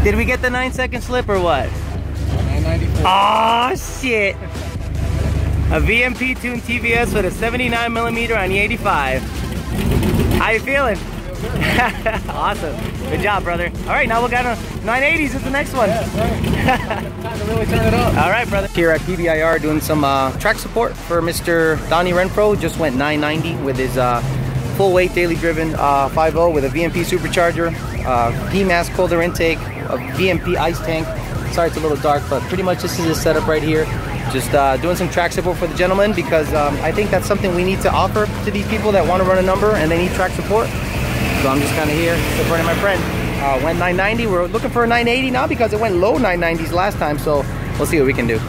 Did we get the 9-second slip or what? 994. Oh shit! A VMP tuned TVS with a 79mm on the 85. How you feeling? Awesome. Good job, brother. All right, now we got a 980s is the next one. Time to really turn it up. All right, brother. Here at PBIR doing some track support for Mr. Donnie Renfro. Just went 990 with his full weight daily driven 5.0 with a VMP supercharger, PMAS colder intake, a VMP ice tank. Sorry it's a little dark, but pretty much this is his setup right here. Just doing some track support for the gentleman because I think that's something we need to offer to these people that want to run a number and they need track support. So I'm just kind of here supporting my friend. Went 990. We're looking for a 980 now because it went low 990s last time. So we'll see what we can do.